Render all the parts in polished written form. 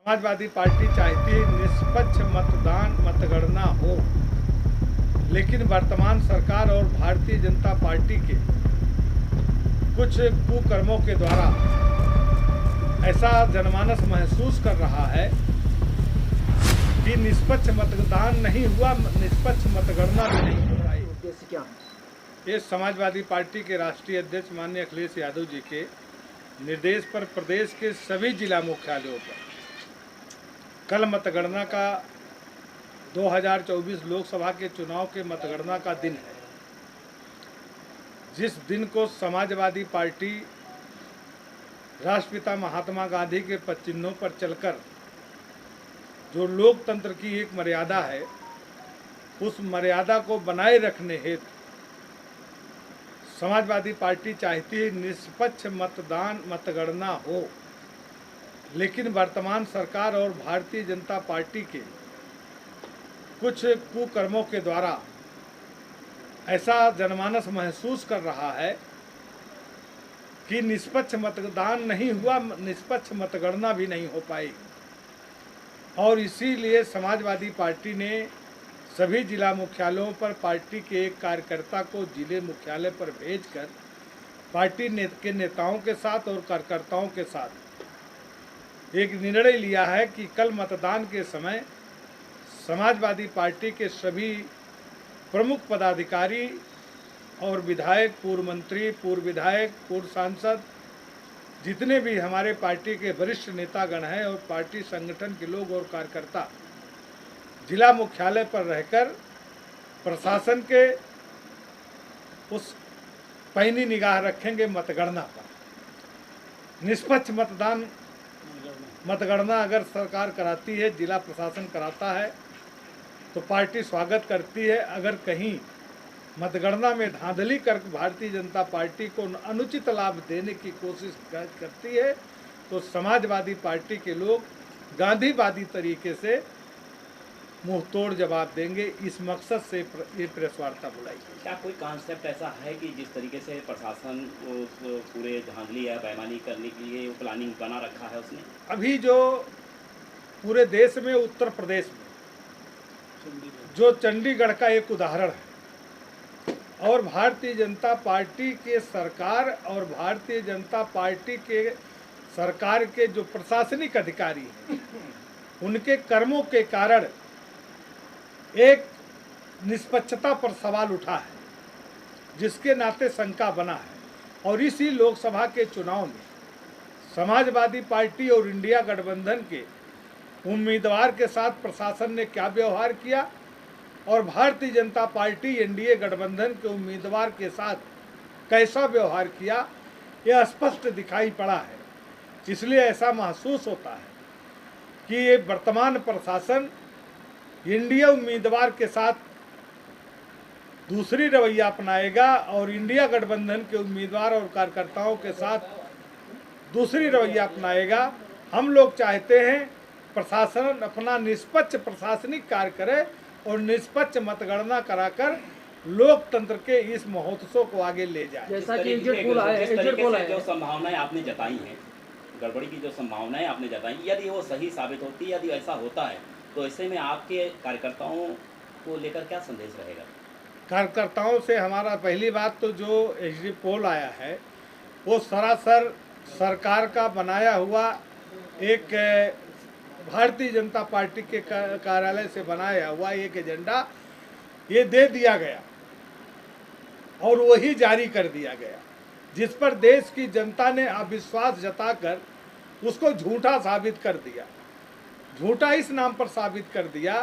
Samajwadi party चाहती है निष्पक्ष मतगणना हो, लेकिन वर्तमान सरकार और भारतीय जनता पार्टी के कुछ कुकर्मों के द्वारा ऐसा जनमानस महसूस कर रहा है कि निष्पक्ष मतदान नहीं हुआ, निष्पक्ष मतगणना भी नहीं हो पाई। उद्देश्य क्या है? ये समाजवादी पार्टी के राष्ट्रीय अध्यक्ष माननीय अखिलेश यादव जी के निर्देश पर प्रदेश के सभी जिला मुख्यालयों पर कल मतगणना का 2024 लोकसभा के चुनाव के मतगणना का दिन है, जिस दिन को समाजवादी पार्टी राष्ट्रपिता महात्मा गांधी के पद चिन्हों पर चलकर जो लोकतंत्र की एक मर्यादा है, उस मर्यादा को बनाए रखने हेतु समाजवादी पार्टी चाहती है निष्पक्ष मतगणना हो, लेकिन वर्तमान सरकार और भारतीय जनता पार्टी के कुछ कुकर्मों के द्वारा ऐसा जनमानस महसूस कर रहा है कि निष्पक्ष मतदान नहीं हुआ, निष्पक्ष मतगणना भी नहीं हो पाई। और इसीलिए समाजवादी पार्टी ने सभी जिला मुख्यालयों पर पार्टी के एक कार्यकर्ता को जिले मुख्यालय पर भेजकर पार्टी के नेताओं के साथ और कार्यकर्ताओं के साथ एक निर्णय लिया है कि कल मतदान के समय समाजवादी पार्टी के सभी प्रमुख पदाधिकारी और विधायक, पूर्व मंत्री, पूर्व विधायक, पूर्व सांसद, जितने भी हमारे पार्टी के वरिष्ठ नेतागण हैं और पार्टी संगठन के लोग और कार्यकर्ता जिला मुख्यालय पर रहकर प्रशासन के उस पैनी निगाह रखेंगे मतगणना पर। निष्पक्ष मतगणना अगर सरकार कराती है, जिला प्रशासन कराता है, तो पार्टी स्वागत करती है। अगर कहीं मतगणना में धांधली कर भारतीय जनता पार्टी को अनुचित लाभ देने की कोशिश करती है, तो समाजवादी पार्टी के लोग गांधीवादी तरीके से मुंहतोड़ जवाब देंगे। इस मकसद से ये प्रेस वार्ता बुलाई। क्या कोई कॉन्सेप्ट ऐसा है कि जिस तरीके से प्रशासन उस पूरे धांधली या बेईमानी करने के लिए वो प्लानिंग बना रखा है उसने? अभी जो पूरे देश में, उत्तर प्रदेश में जो चंडीगढ़ का एक उदाहरण है, और भारतीय जनता पार्टी के सरकार और भारतीय जनता पार्टी के सरकार के जो प्रशासनिक अधिकारी हैं, उनके कर्मों के कारण एक निष्पक्षता पर सवाल उठा है, जिसके नाते शंका बना है। और इसी लोकसभा के चुनाव में समाजवादी पार्टी और इंडिया गठबंधन के उम्मीदवार के साथ प्रशासन ने क्या व्यवहार किया और भारतीय जनता पार्टी एनडीए गठबंधन के उम्मीदवार के साथ कैसा व्यवहार किया, यह स्पष्ट दिखाई पड़ा है। इसलिए ऐसा महसूस होता है कि ये वर्तमान प्रशासन इंडिया उम्मीदवार के साथ दूसरी रवैया अपनाएगा और इंडिया गठबंधन के उम्मीदवार और कार्यकर्ताओं के साथ दूसरी रवैया अपनाएगा। हम लोग चाहते हैं प्रशासन अपना निष्पक्ष प्रशासनिक कार्य करे और निष्पक्ष मतगणना कराकर लोकतंत्र के इस महोत्सव को आगे ले जाए। जैसा कि जो संभावनाएं आपने जताई हैं, गड़बड़ी की जो संभावनाएं आपने जताई, यदि वो सही साबित होती है, यदि ऐसा होता है, तो ऐसे में आपके कार्यकर्ताओं को लेकर क्या संदेश रहेगा? कार्यकर्ताओं से हमारा पहली बात तो जो एग्जिट पोल आया है, वो सरासर सरकार का बनाया हुआ एक भारतीय जनता पार्टी के कार्यालय से बनाया हुआ एक एजेंडा ये दे दिया गया और वही जारी कर दिया गया, जिस पर देश की जनता ने अविश्वास जताकर उसको झूठा साबित कर दिया। झूठा इस नाम पर साबित कर दिया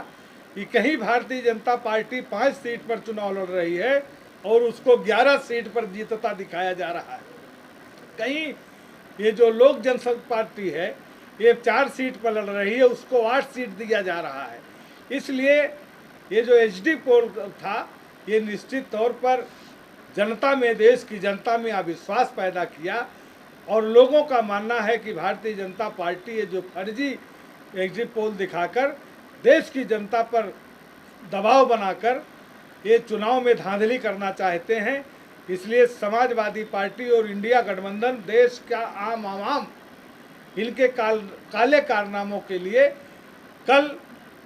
कि कहीं भारतीय जनता पार्टी 5 सीट पर चुनाव लड़ रही है और उसको 11 सीट पर जीतता दिखाया जा रहा है। कहीं ये जो लोक जनशक्ति पार्टी है, ये 4 सीट पर लड़ रही है, उसको 8 सीट दिया जा रहा है। इसलिए ये जो एचडी पोल था, ये निश्चित तौर पर जनता में, देश की जनता में अविश्वास पैदा किया और लोगों का मानना है कि भारतीय जनता पार्टी ये जो फर्जी एग्जिट पोल दिखाकर देश की जनता पर दबाव बनाकर ये चुनाव में धांधली करना चाहते हैं। इसलिए समाजवादी पार्टी और इंडिया गठबंधन देश का आम आवाम इनके काले कारनामों के लिए कल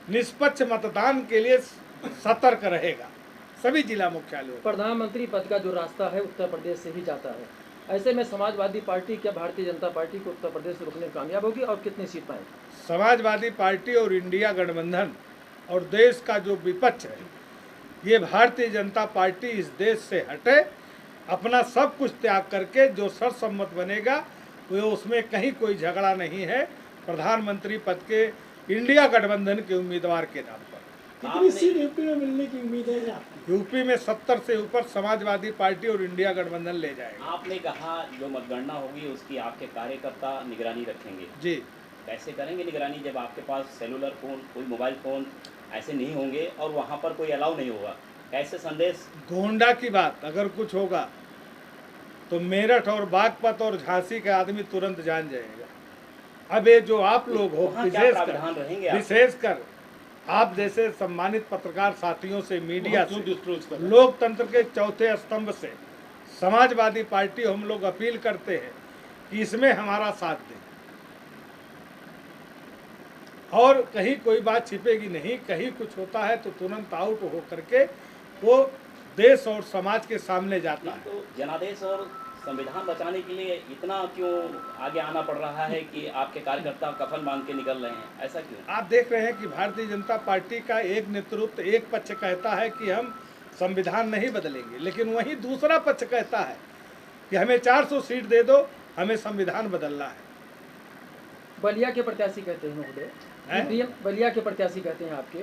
निष्पक्ष मतदान के लिए सतर्क रहेगा सभी जिला मुख्यालयों। प्रधानमंत्री पद का जो रास्ता है उत्तर प्रदेश से ही जाता है, ऐसे में समाजवादी पार्टी क्या भारतीय जनता पार्टी को उत्तर प्रदेश से रोकने में कामयाब होगी और कितनी सीट पाएगी? समाजवादी पार्टी और इंडिया गठबंधन और देश का जो विपक्ष है, ये भारतीय जनता पार्टी इस देश से हटे, अपना सब कुछ त्याग करके जो सर्वसम्मत बनेगा वो उसमें कहीं कोई झगड़ा नहीं है प्रधानमंत्री पद के इंडिया गठबंधन के उम्मीदवार के नाम पर। कितनी सीट यूपी में मिलने की उम्मीद है आपकी? यूपी में 70 से ऊपर समाजवादी पार्टी और इंडिया गठबंधन ले जाएगा। आपने कहा जो मतगणना होगी उसकी आपके कार्यकर्ता निगरानी रखेंगे जी। कैसे करेंगे निगरानी जब आपके पास सेलुलर फ़ोन, कोई मोबाइल फ़ोन ऐसे नहीं होंगे और वहाँ पर कोई अलाउ नहीं होगा? कैसे संदेश? गोंडा की बात अगर कुछ होगा तो मेरठ और बागपत और झांसी का आदमी तुरंत जान जाएगा। अब ये जो आप लोग हो, वहाँ क्या प्रावधान रहेंगे आप? विशेषकर आप जैसे सम्मानित पत्रकार साथियों से, मीडिया से, लोकतंत्र के चौथे स्तंभ से समाजवादी पार्टी हम लोग अपील करते हैं कि इसमें हमारा साथ दें और कहीं कोई बात छिपेगी नहीं। कहीं कुछ होता है तो तुरंत आउट हो करके वो देश और समाज के सामने जाता है। तो जनादेश और संविधान बचाने के लिए इतना क्यों आगे आना पड़ रहा है कि आपके कार्यकर्ता कफन बांध के निकल रहे हैं, ऐसा क्यों? आप देख रहे हैं कि भारतीय जनता पार्टी का एक नेतृत्व, एक पक्ष कहता है कि हम संविधान नहीं बदलेंगे, लेकिन वहीं दूसरा पक्ष कहता है कि हमें 400 सीट दे दो, हमें संविधान बदलना है। बलिया के प्रत्याशी कहते हैं महोदय, बलिया के प्रत्याशी कहते हैं आपके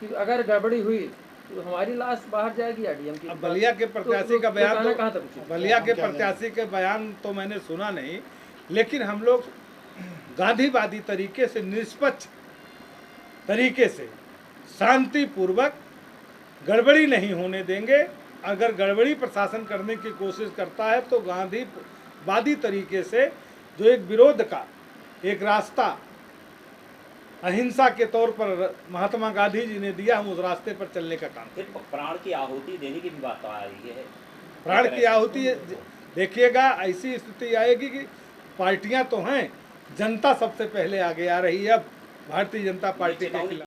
कि अगर गड़बड़ी हुई तो हमारी लाश बाहर जाएगी या डीएम की? अब बलिया के प्रत्याशी का बयान तो कहाँ तक उचित? बलिया के प्रत्याशी के बयान तो मैंने सुना नहीं, लेकिन हम लोग गांधीवादी तरीके से, निष्पक्ष तरीके से, शांतिपूर्वक गड़बड़ी नहीं होने देंगे। अगर गड़बड़ी प्रशासन करने की कोशिश करता है तो गांधीवादी तरीके से जो एक विरोध का एक रास्ता अहिंसा के तौर पर महात्मा गांधी जी ने दिया, हम उस रास्ते पर चलने का काम। फिर प्राण की आहुति देने की भी बात आ रही है। प्राण की आहुति देखिएगा, ऐसी स्थिति आएगी कि पार्टियां तो हैं, जनता सबसे पहले आगे आ रही है अब भारतीय जनता पार्टी के खिलाफ।